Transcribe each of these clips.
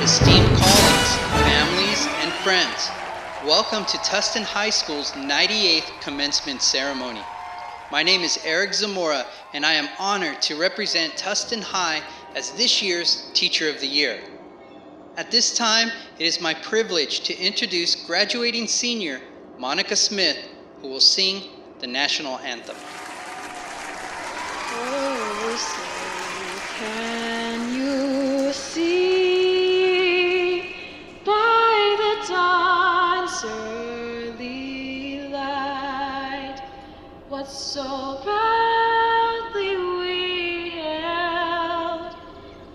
Esteemed colleagues, families, and friends, welcome to Tustin High School's 98th Commencement Ceremony. My name is Eric Zamora, and I am honored to represent Tustin High as this year's Teacher of the Year. At this time, it is my privilege to introduce graduating senior Monica Smith, who will sing the National Anthem. Oh, say, can you see by the dawn's early light what so proudly we hailed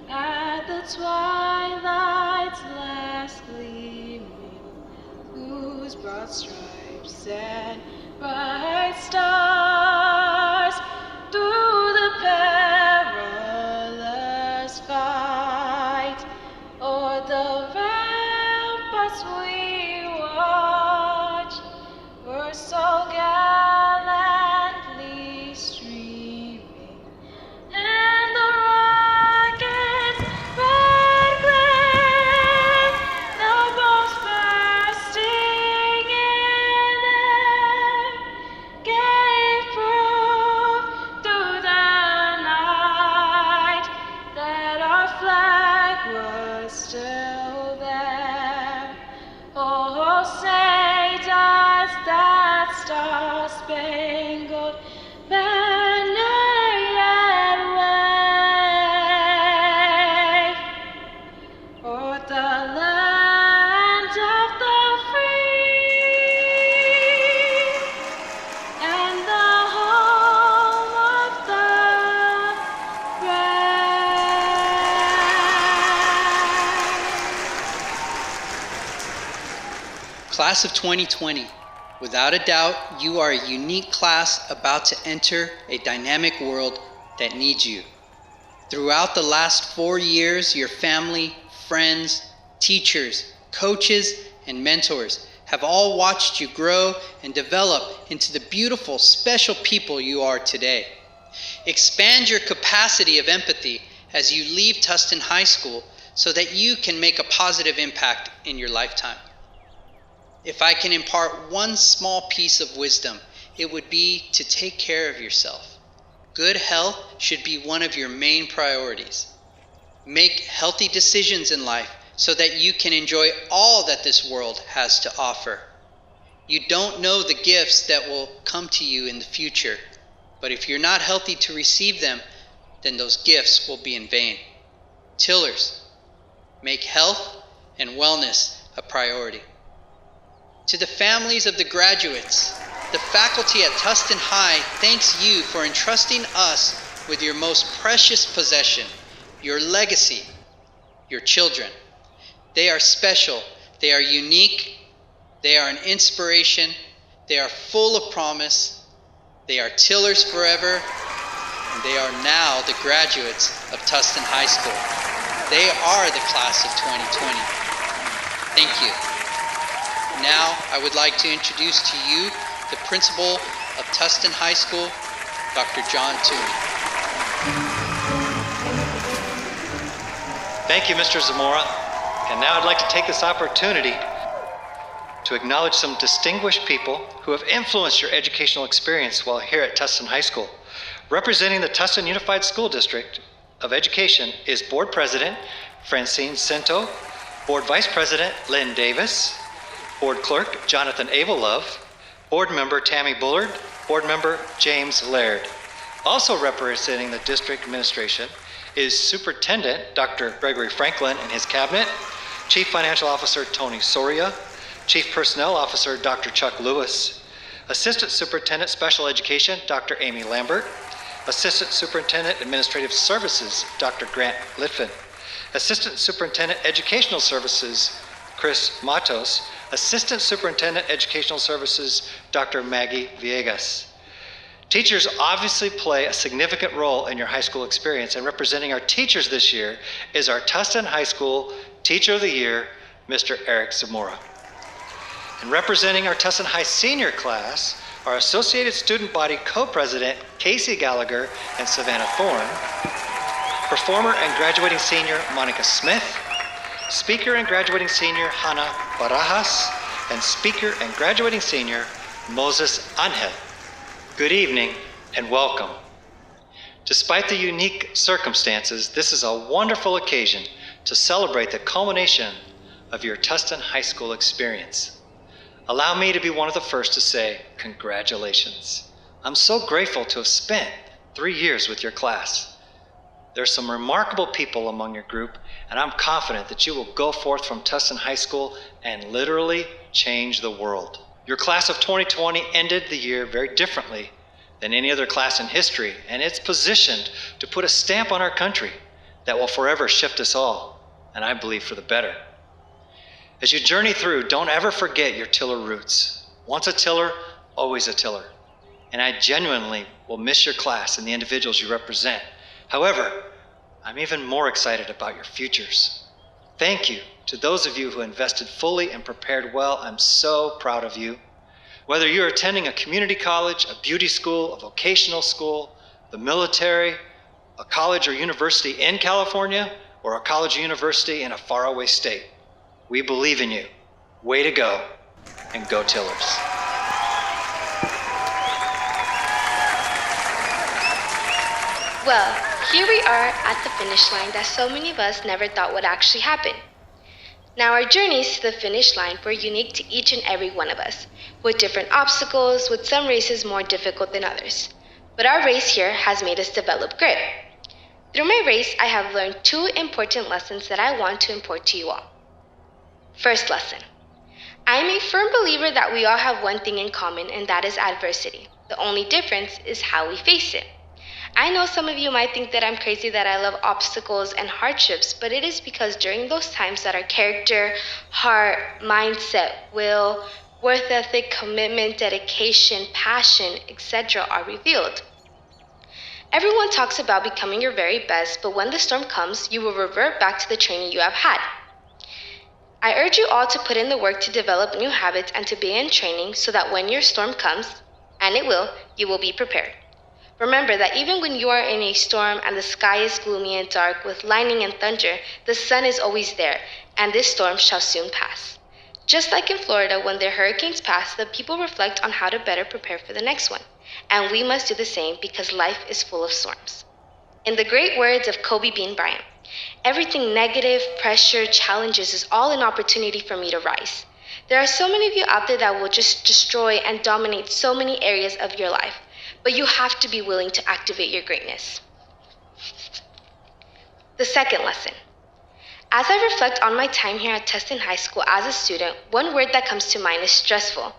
at the twilight's last gleaming, whose broad stripes and bright stars through the perilous fight o'er the ramparts we watched were so gallantly streaming, and the rocket's red glare now both bursting in air gave proof through the night that our flag was still there. Oh, say does that star-spangled banner yet wave o'er the land of the free and the home of the brave. Class of 2020, without a doubt, you are a unique class about to enter a dynamic world that needs you. Throughout the last 4 years, your family, friends, teachers, coaches, and mentors have all watched you grow and develop into the beautiful, special people you are today. Expand your capacity of empathy as you leave Tustin High School so that you can make a positive impact in your lifetime. If I can impart one small piece of wisdom, it would be to take care of yourself. Good health should be one of your main priorities. Make healthy decisions in life so that you can enjoy all that this world has to offer. You don't know the gifts that will come to you in the future, but if you're not healthy to receive them, then those gifts will be in vain. Tillers, make health and wellness a priority. To the families of the graduates, the faculty at Tustin High thanks you for entrusting us with your most precious possession, your legacy, your children. They are special, they are unique, they are an inspiration, they are full of promise, they are tillers forever, and they are now the graduates of Tustin High School. They are the class of 2020. Thank you. Now, I would like to introduce to you the principal of Tustin High School, Dr. John Tooney. Thank you, Mr. Zamora. And now I'd like to take this opportunity to acknowledge some distinguished people who have influenced your educational experience while here at Tustin High School. Representing the Tustin Unified School District of Education is Board President Francine Cento, Board Vice President Lynn Davis, Board Clerk Jonathan Avelove, Board Member Tammy Bullard, Board Member James Laird. Also representing the district administration is Superintendent Dr. Gregory Franklin and his cabinet, Chief Financial Officer Tony Soria, Chief Personnel Officer Dr. Chuck Lewis, Assistant Superintendent Special Education Dr. Amy Lambert, Assistant Superintendent Administrative Services Dr. Grant Litvin, Assistant Superintendent Educational Services Chris Matos, Assistant Superintendent Educational Services Dr. Maggie Villegas. Teachers obviously play a significant role in your high school experience, and representing our teachers this year is our Tustin High School Teacher of the Year, Mr. Eric Zamora. And representing our Tustin High senior class, our Associated Student Body Co-President Casey Gallagher and Savannah Thorne, performer and graduating senior Monica Smith, speaker and graduating senior Hannah Barajas, and speaker and graduating senior Moses Angel. Good evening and welcome. Despite the unique circumstances, this is a wonderful occasion to celebrate the culmination of your Tustin High School experience. Allow me to be one of the first to say congratulations. I'm so grateful to have spent 3 years with your class. There are some remarkable people among your group, and I'm confident that you will go forth from Tustin High School and literally change the world. Your class of 2020 ended the year very differently than any other class in history, and it's positioned to put a stamp on our country that will forever shift us all, and I believe for the better. As you journey through, don't ever forget your Tiller roots. Once a Tiller, always a Tiller. And I genuinely will miss your class and the individuals you represent. However, I'm even more excited about your futures. Thank you to those of you who invested fully and prepared well. I'm so proud of you. Whether you're attending a community college, a beauty school, a vocational school, the military, a college or university in California, or a college or university in a faraway state, we believe in you. Way to go, and go Tillers. Well, here we are at the finish line that so many of us never thought would actually happen. Now, our journeys to the finish line were unique to each and every one of us, with different obstacles, with some races more difficult than others. But our race here has made us develop grit. Through my race, I have learned 2 important lessons that I want to impart to you all. First lesson. I am a firm believer that we all have one thing in common, and that is adversity. The only difference is how we face it. I know some of you might think that I'm crazy that I love obstacles and hardships, but it is because during those times that our character, heart, mindset, will, work ethic, commitment, dedication, passion, etc. are revealed. Everyone talks about becoming your very best, but when the storm comes, you will revert back to the training you have had. I urge you all to put in the work to develop new habits and to be in training so that when your storm comes, and it will, you will be prepared. Remember that even when you are in a storm and the sky is gloomy and dark with lightning and thunder, the sun is always there, and this storm shall soon pass. Just like in Florida, when the hurricanes pass, the people reflect on how to better prepare for the next one. And we must do the same because life is full of storms. In the great words of Kobe Bean Bryant, everything negative, pressure, challenges is all an opportunity for me to rise. There are so many of you out there that will just destroy and dominate so many areas of your life. But you have to be willing to activate your greatness. The second lesson. As I reflect on my time here at Tustin High School as a student, one word that comes to mind is stressful.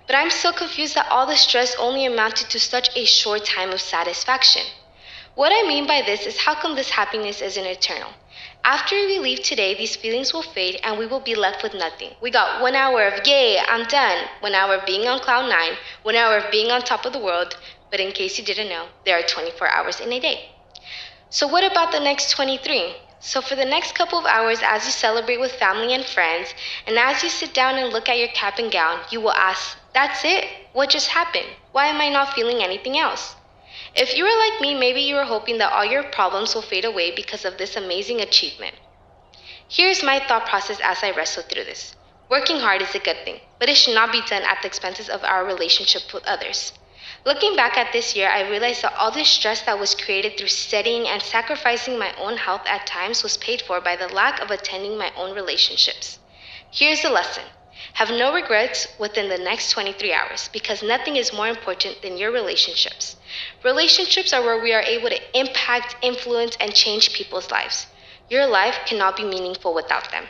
But I'm so confused that all the stress only amounted to such a short time of satisfaction. What I mean by this is how come this happiness isn't eternal? After we leave today, these feelings will fade and we will be left with nothing. We got 1 hour of yay, I'm done, 1 hour of being on cloud 9, 1 hour of being on top of the world, but in case you didn't know, there are 24 hours in a day. So what about the next 23? So for the next couple of hours, as you celebrate with family and friends, and as you sit down and look at your cap and gown, you will ask, that's it? What just happened? Why am I not feeling anything else? If you are like me, maybe you are hoping that all your problems will fade away because of this amazing achievement. Here's my thought process as I wrestle through this. Working hard is a good thing, but it should not be done at the expenses of our relationship with others. Looking back at this year, I realized that all the stress that was created through studying and sacrificing my own health at times was paid for by the lack of attending my own relationships. Here's the lesson. Have no regrets within the next 23 hours because nothing is more important than your relationships. Relationships are where we are able to impact, influence, and change people's lives. Your life cannot be meaningful without them.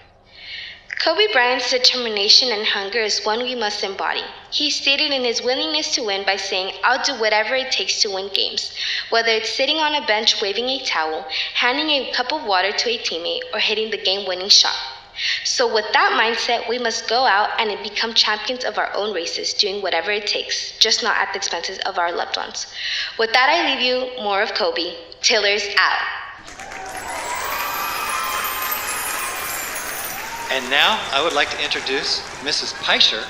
Kobe Bryant's determination and hunger is one we must embody. He stated in his willingness to win by saying, I'll do whatever it takes to win games, whether it's sitting on a bench waving a towel, handing a cup of water to a teammate, or hitting the game-winning shot. So with that mindset, we must go out and become champions of our own races, doing whatever it takes, just not at the expenses of our loved ones. With that, I leave you more of Kobe. Tillers out. And now I would like to introduce Mrs. Peischer,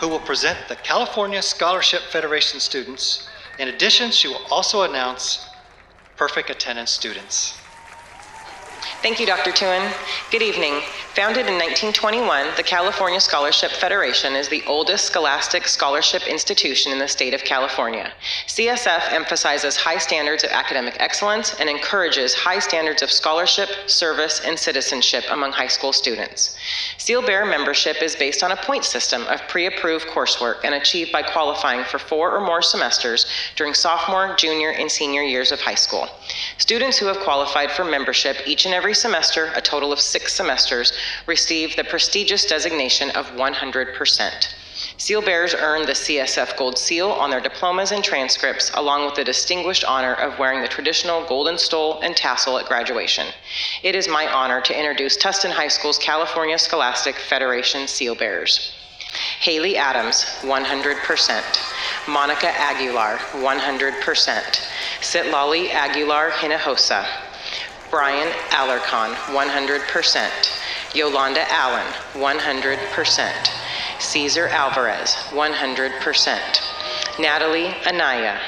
who will present the California Scholarship Federation students. In addition, she will also announce perfect attendance students. Thank you, Dr. Tuen. Good evening. Founded in 1921, the California Scholarship Federation is the oldest scholastic scholarship institution in the state of California. CSF emphasizes high standards of academic excellence and encourages high standards of scholarship, service, and citizenship among high school students. Seal Bearer membership is based on a point system of pre-approved coursework and achieved by qualifying for 4 or more semesters during sophomore, junior, and senior years of high school. Students who have qualified for membership each and every semester, a total of 6 semesters, receive the prestigious designation of 100%. Seal bearers earn the CSF Gold Seal on their diplomas and transcripts, along with the distinguished honor of wearing the traditional golden stole and tassel at graduation. It is my honor to introduce Tustin High School's California Scholastic Federation Seal Bearers. Haley Adams, 100%. Monica Aguilar, 100%. Sitlali Aguilar Hinojosa. Brian Alarcon, 100%. Yolanda Allen, 100%. Cesar Alvarez, 100%. Natalie Anaya.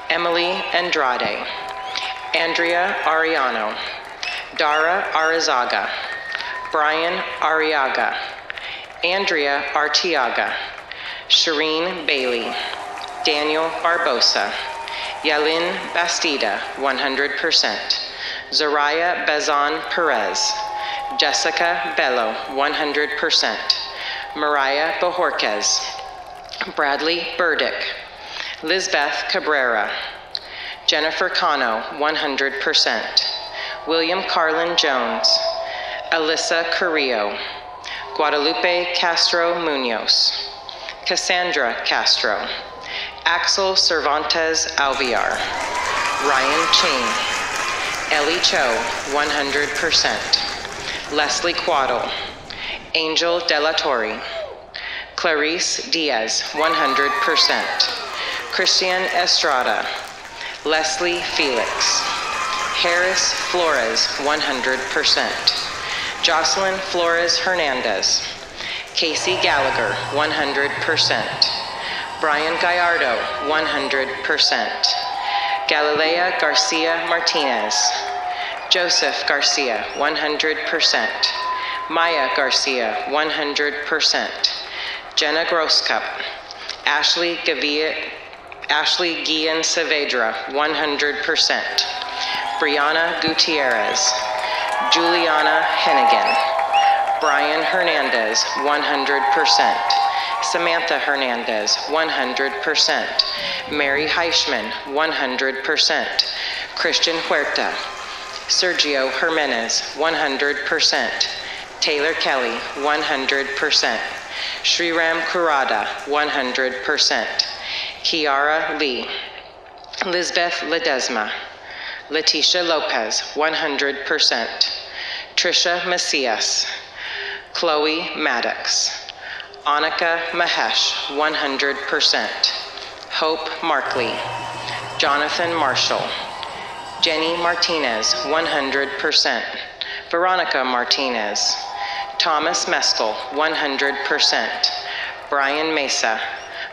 Emily Andrade. Andrea Ariano. Dara Arizaga. Brian Ariaga. Andrea Artiaga. Shireen Bailey. Daniel Barbosa. Yalin Bastida, 100%. Zariah Bazan Perez. Jessica Bello, 100%. Mariah Bojorquez. Bradley Burdick. Lizbeth Cabrera. Jennifer Cano, 100%. William Carlin Jones. Alyssa Carrillo. Guadalupe Castro Munoz. Cassandra Castro. Axel Cervantes Alviar. Ryan Ching. Ellie Cho, 100%. Leslie Quaddle. Angel Della Torre. Clarice Diaz, 100%. Christian Estrada. Leslie Felix. Harris Flores, 100%. Jocelyn Flores Hernandez. Casey Gallagher, 100%. Brian Gallardo, 100%. Galilea Garcia Martinez. Joseph Garcia, 100%. Maya Garcia, 100%. Jenna Grosscup. Ashley Guillen Saavedra, 100%. Brianna Gutierrez. Juliana Hennigan. Brian Hernandez, 100%. Samantha Hernandez, 100%. Mary Heichman, 100%. Christian Huerta. Sergio Jimenez, 100%. Taylor Kelly, 100%. Sriram Kurada, 100%. Kiara Lee. Lisbeth Ledesma. Leticia Lopez, 100%. Trisha Macias. Chloe Maddox. Annika Mahesh, 100%. Hope Markley. Jonathan Marshall. Jenny Martinez, 100%. Veronica Martinez. Thomas Meskel, 100%. Brian Mesa.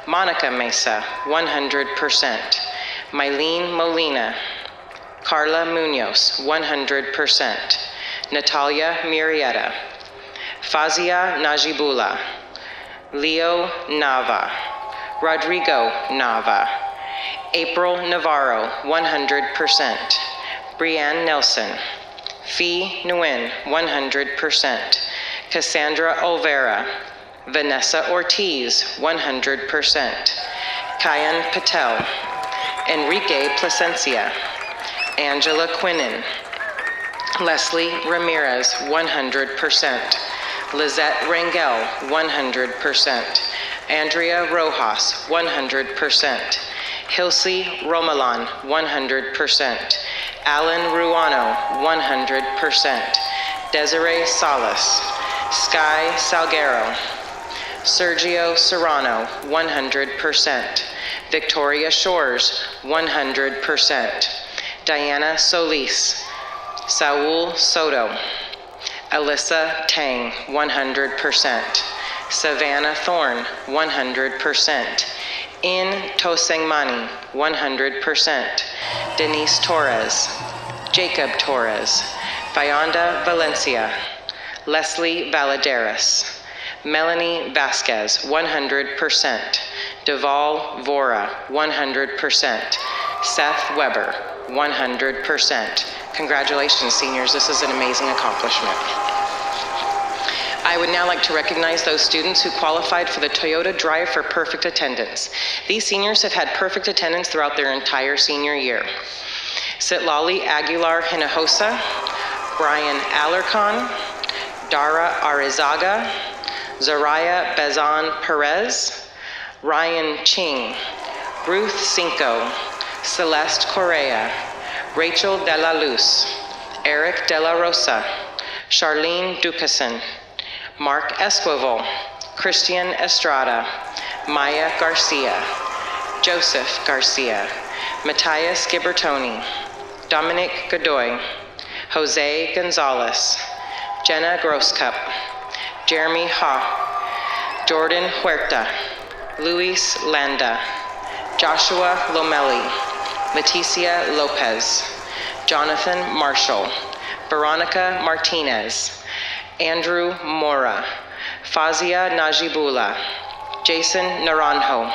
Monica Mesa, 100%. Mylene Molina. Carla Munoz, 100%. Natalia Murieta. Fazia Najibullah. Leo Nava. Rodrigo Nava. April Navarro, 100%. Brianne Nelson. Fee Nguyen, 100%. Cassandra Olvera. Vanessa Ortiz, 100%. Kayan Patel. Enrique Plasencia. Angela Quinnen. Leslie Ramirez, 100%. Lizette Rangel, 100%. Andrea Rojas, 100%. Hilsey Romalan, 100%. Alan Ruano, 100%. Desiree Salas. Sky Salguero. Sergio Serrano, 100%. Victoria Shores, 100%. Diana Solis. Saul Soto. Alyssa Tang, 100%. Savannah Thorne, 100%. In Tosengmani, 100%. Denise Torres. Jacob Torres. Bayonda Valencia, Leslie Valadares, Melanie Vasquez, 100%. Deval Vora, 100%. Seth Weber, 100%. Congratulations, seniors. This is an amazing accomplishment. I would now like to recognize those students who qualified for the Toyota Drive for Perfect Attendance. These seniors have had perfect attendance throughout their entire senior year. Sitlali Aguilar Hinojosa, Brian Alarcon, Dara Arizaga, Zaraya Bezan Perez, Ryan Ching, Ruth Cinco, Celeste Correa, Rachel De La Luz, Eric De La Rosa, Charlene Ducason, Mark Esquivel, Christian Estrada, Maya Garcia, Joseph Garcia, Matthias Gibertoni, Dominic Godoy, Jose Gonzalez, Jenna Grosscup, Jeremy Ha, Jordan Huerta, Luis Landa, Joshua Lomelli, Leticia Lopez, Jonathan Marshall, Veronica Martinez, Andrew Mora, Fazia Najibullah, Jason Naranjo,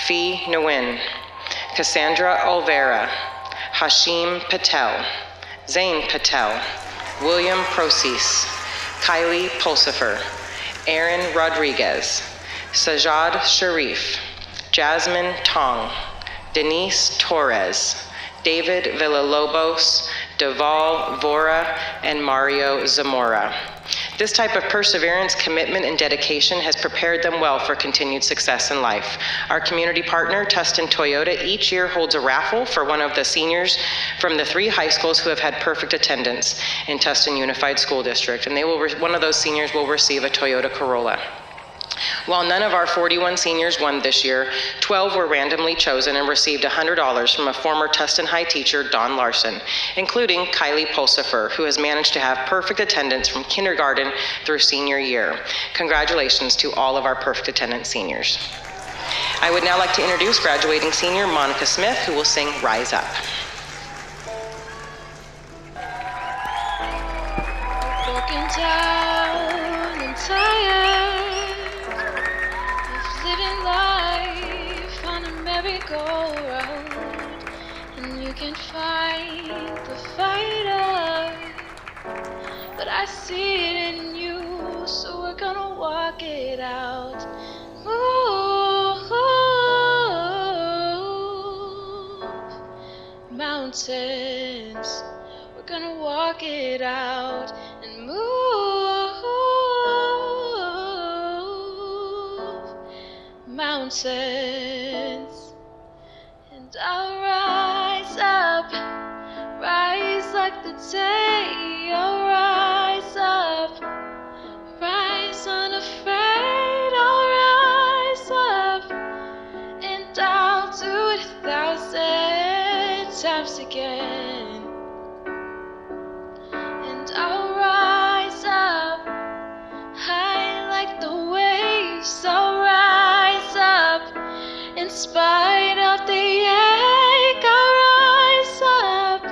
Fee Nguyen, Cassandra Olvera, Hashim Patel, Zain Patel, William Procis, Kylie Pulsifer, Aaron Rodriguez, Sajad Sharif, Jasmine Tong, Denise Torres, David Villalobos, Deval Vora, and Mario Zamora. This type of perseverance, commitment, and dedication has prepared them well for continued success in life. Our community partner, Tustin Toyota, each year holds a raffle for one of the seniors from the 3 high schools who have had perfect attendance in Tustin Unified School District, and one of those seniors will receive a Toyota Corolla. While none of our 41 seniors won this year, 12 were randomly chosen and received $100 from a former Tustin High teacher, Don Larson, including Kylie Pulsifer, who has managed to have perfect attendance from kindergarten through senior year. Congratulations to all of our perfect attendance seniors. I would now like to introduce graduating senior Monica Smith, who will sing Rise Up. Broken down and tired of living life on a merry-go-round, and you can find the fighter, but I see it in you, so we're gonna walk it out. Move mountains, we're gonna walk it out and move mountains. And I'll rise up, rise like the day. I'll rise up, rise unafraid. I'll rise up, and I'll do it 1,000 times again. And I'll rise up, high like the waves. I'll rise up, in spite of the ache. I'll rise up,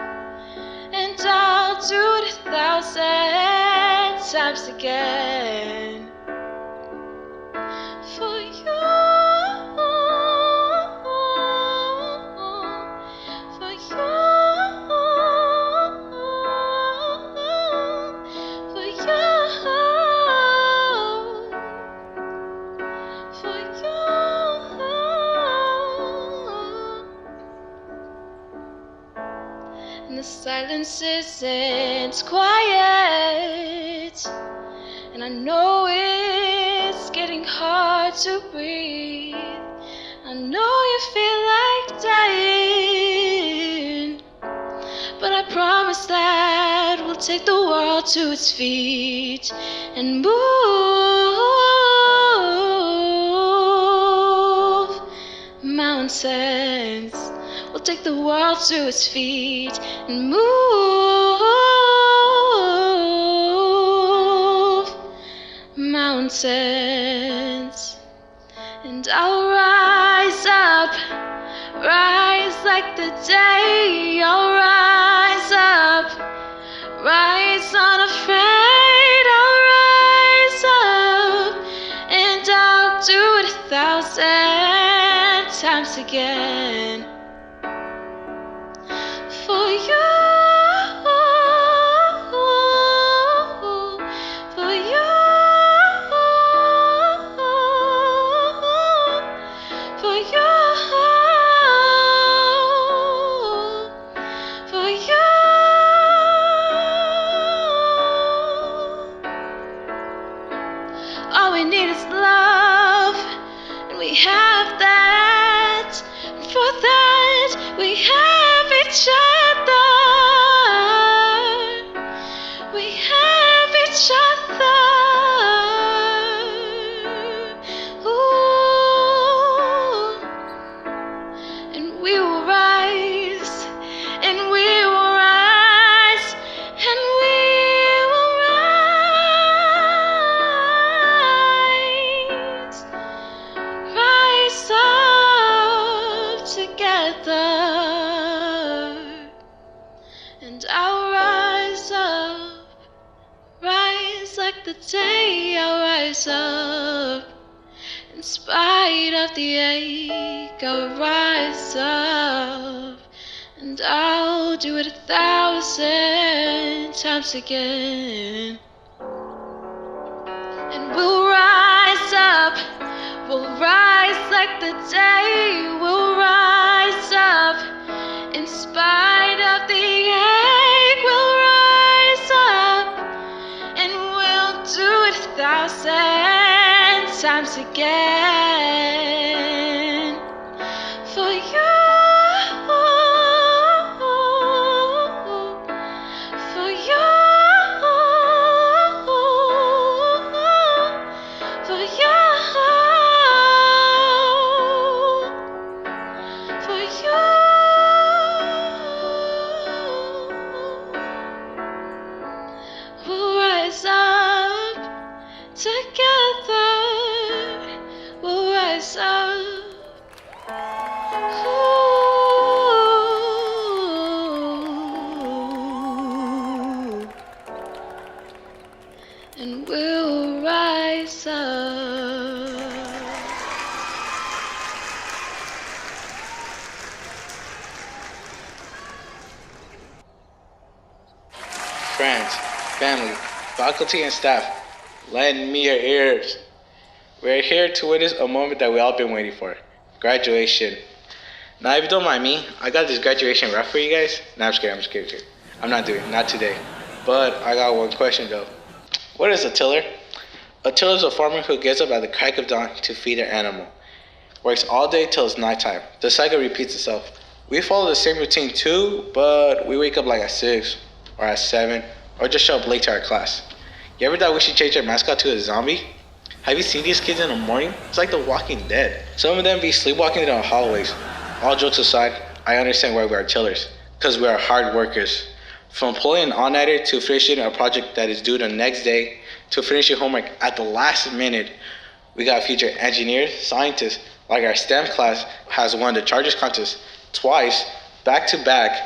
and I'll do it 1,000 times again. For you, for you, for you, for you. And the silence isn't quiet, and I know it's getting hard to breathe. I know you feel like dying, but I promise that we'll take the world to its feet and move mountains. We'll take the world to its feet and move mountains. And I'll rise up, rise like the day. I'll rise up, rise times again. For you, for you, for you, for you. All we need is love, and we have that. And for that, we have each other. We have each other. Ooh. And we will rise, and we will rise, and we will rise. Rise up together. And I'll rise up, rise like the day. I'll rise up, in spite of the ache. I'll rise up, and I'll do it 1,000 times again. And we'll rise up, we'll rise like the day. We'll rise up, in spite of the ache. We'll rise up, and we'll do it 1,000 times again. For you, for you, for you, for you. We'll rise up together. We'll rise up. Ooh. And we'll rise up. Friends, family, faculty, and staff, lend me your ears. We're here to witness a moment that we all been waiting for, graduation. Now, if you don't mind me, I got this graduation rap for you guys. Nah, I'm just kidding. I'm not doing it, not today. But I got one question though. What is a tiller? A tiller is a farmer who gets up at the crack of dawn to feed their animal. Works all day till it's nighttime. The cycle repeats itself. We follow the same routine too, but we wake up like at 6 or at 7 or just show up late to our class. You ever thought we should change our mascot to a zombie? Have you seen these kids in the morning? It's like The Walking Dead. Some of them be sleepwalking down the hallways. All jokes aside, I understand why we are tillers. Because we are hard workers. From pulling an all-nighter to finishing a project that is due the next day to finishing homework at the last minute, we got future engineers, scientists, like our STEM class has won the Chargers contest twice, back-to-back,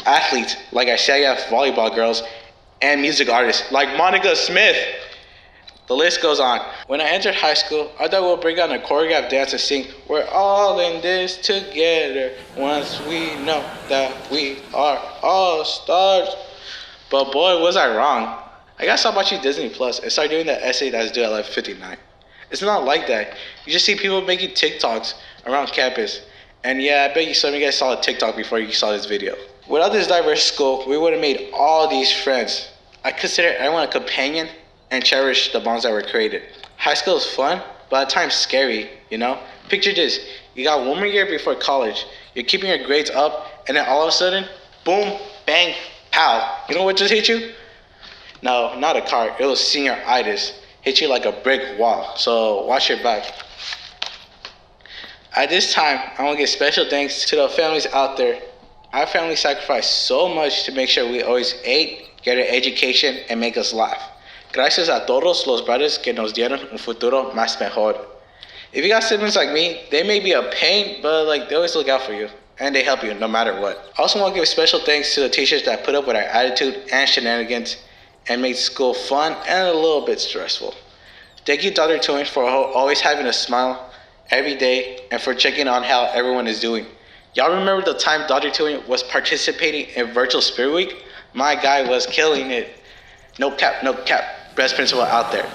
athletes like our SAGAF volleyball girls, and music artists like Monica Smith. The list goes on. When I entered high school, I thought we'll bring out a choreographed dance and sing, "We're all in this together once we know that we are all stars." But boy, was I wrong. I gotta stop watching Disney Plus and start doing that essay that's due at 11:59. It's not like that. You just see people making TikToks around campus. And yeah, I bet you some of you guys saw a TikTok before you saw this video. Without this diverse school, we would have made all these friends. I consider everyone a companion and cherish the bonds that were created. High school is fun, but at times scary, you know? Picture this, you got one more year before college, you're keeping your grades up, and then all of a sudden, boom, bang, pow. You know what just hit you? No, not a car, it was senioritis. Hit you like a brick wall, so watch your back. At this time, I want to give special thanks to the families out there. Our family sacrificed so much to make sure we always ate, get an education, and make us laugh. Gracias a todos los padres que nos dieron un futuro más mejor. If you got siblings like me, they may be a pain, but they always look out for you. And they help you no matter what. I also want to give special thanks to the teachers that put up with our attitude and shenanigans and made school fun and a little bit stressful. Thank you, Dr. Toon, for always having a smile every day and for checking on how everyone is doing. Y'all remember the time Dr. Tillian was participating in Virtual Spirit Week? My guy was killing it. No cap, no cap. Best principal out there.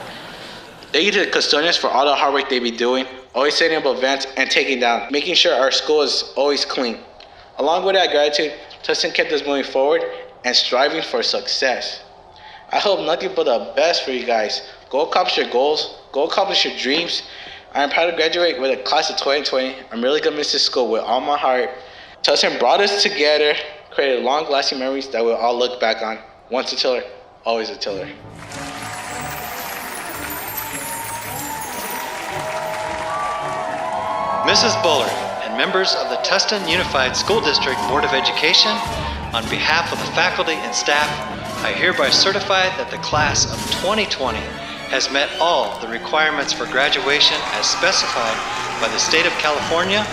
Thank you to the custodians for all the hard work they be doing, always setting up events and taking down, making sure our school is always clean. Along with that gratitude, Tustin kept us moving forward and striving for success. I hope nothing but the best for you guys. Go accomplish your goals, go accomplish your dreams. I am proud to graduate with a class of 2020. I'm really gonna miss this school with all my heart. Tustin brought us together, created long-lasting memories that we'll all look back on. Once a Tiller, always a Tiller. Mrs. Bullard and members of the Tustin Unified School District Board of Education, on behalf of the faculty and staff, I hereby certify that the class of 2020 has met all the requirements for graduation as specified by the state of California,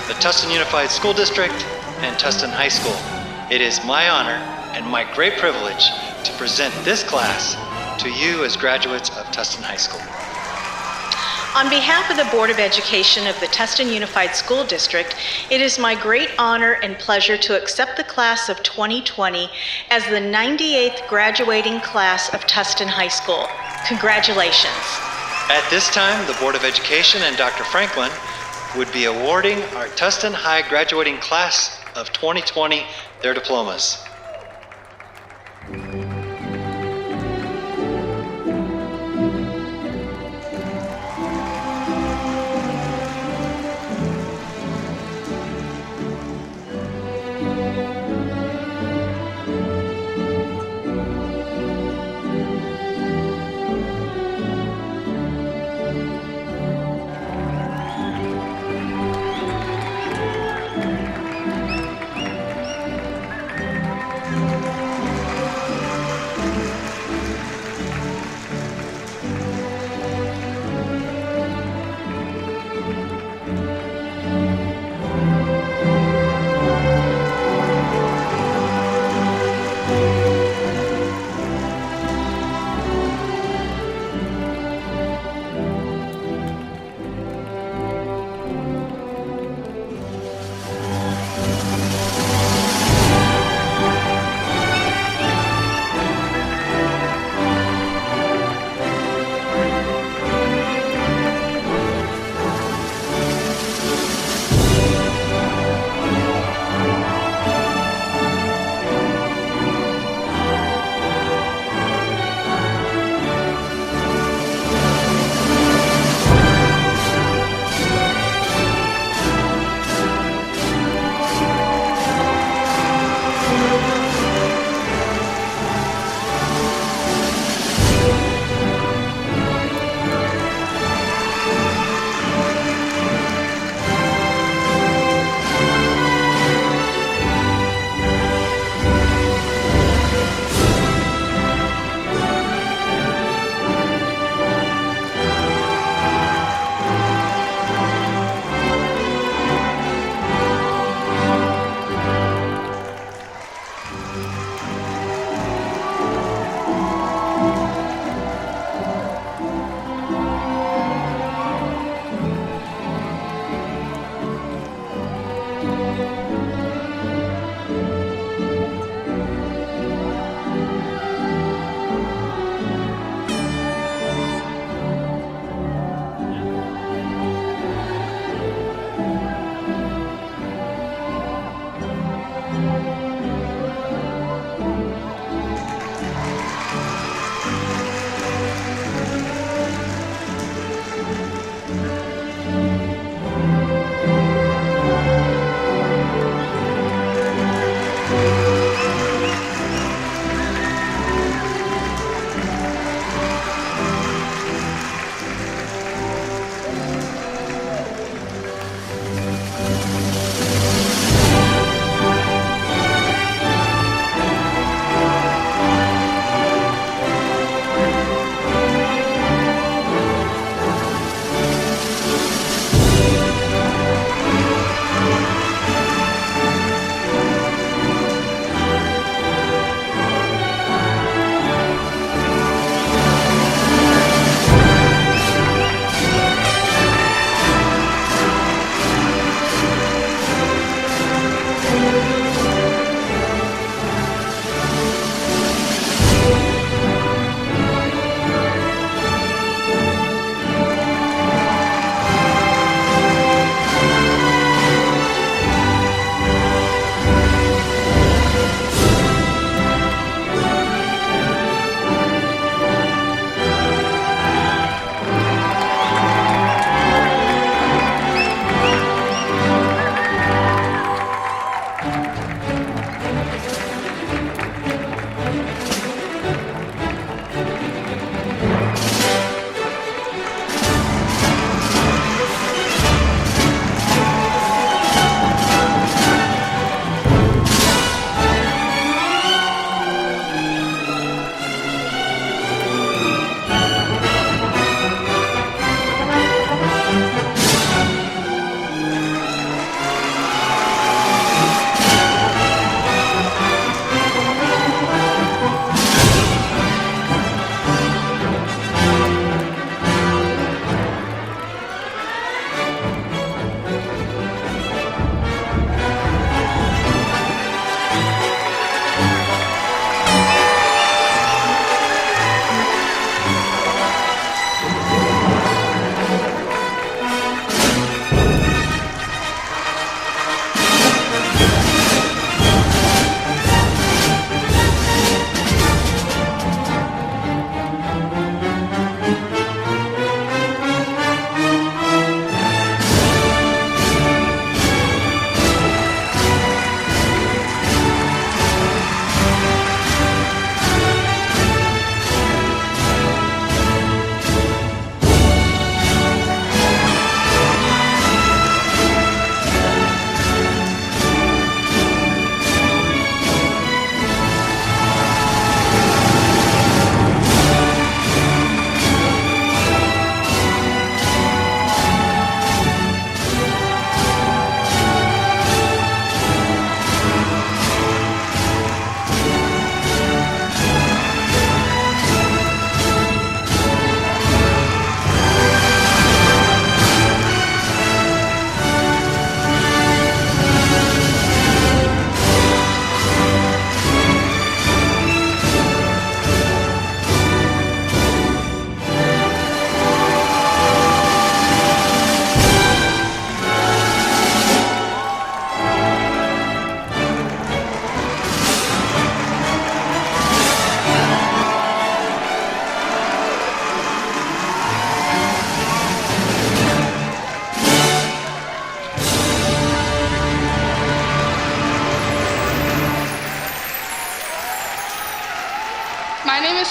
the Tustin Unified School District, and Tustin High School. It is my honor and my great privilege to present this class to you as graduates of Tustin High School. On behalf of the Board of Education of the Tustin Unified School District, it is my great honor and pleasure to accept the class of 2020 as the 98th graduating class of Tustin High School. Congratulations. At this time, the Board of Education and Dr. Franklin would be awarding our Tustin High graduating class of 2020 their diplomas.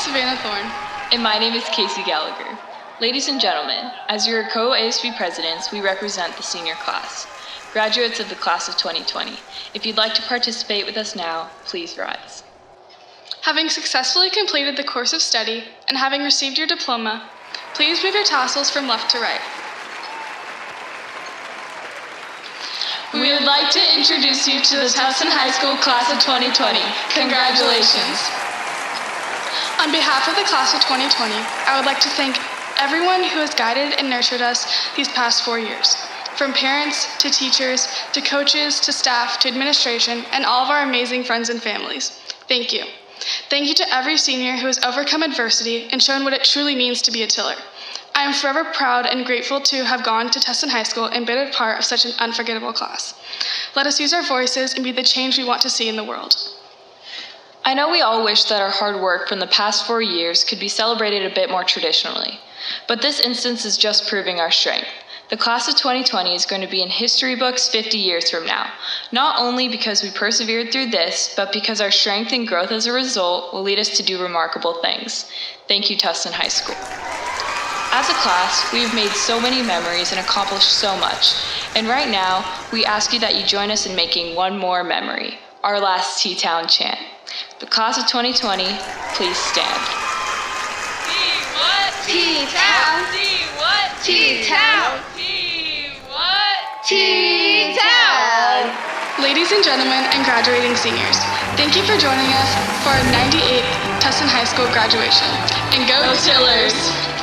Savannah Thorne. And my name is Casey Gallagher. Ladies and gentlemen, as your co-ASB presidents, we represent the senior class, graduates of the class of 2020. If you'd like to participate with us now, please rise. Having successfully completed the course of study and having received your diploma, please move your tassels from left to right. We would like to introduce you to the Towson High School class of 2020. Congratulations. On behalf of the class of 2020, I would like to thank everyone who has guided and nurtured us these past 4 years. From parents, to teachers, to coaches, to staff, to administration, and all of our amazing friends and families. Thank you. Thank you to every senior who has overcome adversity and shown what it truly means to be a Tiller. I am forever proud and grateful to have gone to Tustin High School and been a part of such an unforgettable class. Let us use our voices and be the change we want to see in the world. I know we all wish that our hard work from the past 4 years could be celebrated a bit more traditionally, but this instance is just proving our strength. The class of 2020 is going to be in history books 50 years from now, not only because we persevered through this, but because our strength and growth as a result will lead us to do remarkable things. Thank you, Tustin High School. As a class, we've made so many memories and accomplished so much, and right now, we ask you that you join us in making one more memory, our last T-Town chant. The class of 2020, please stand. T-what? T-Town. T-what? T-Town. T-what? T-Town. Ladies and gentlemen and graduating seniors, thank you for joining us for our 98th Tustin High School graduation. And go Tillers!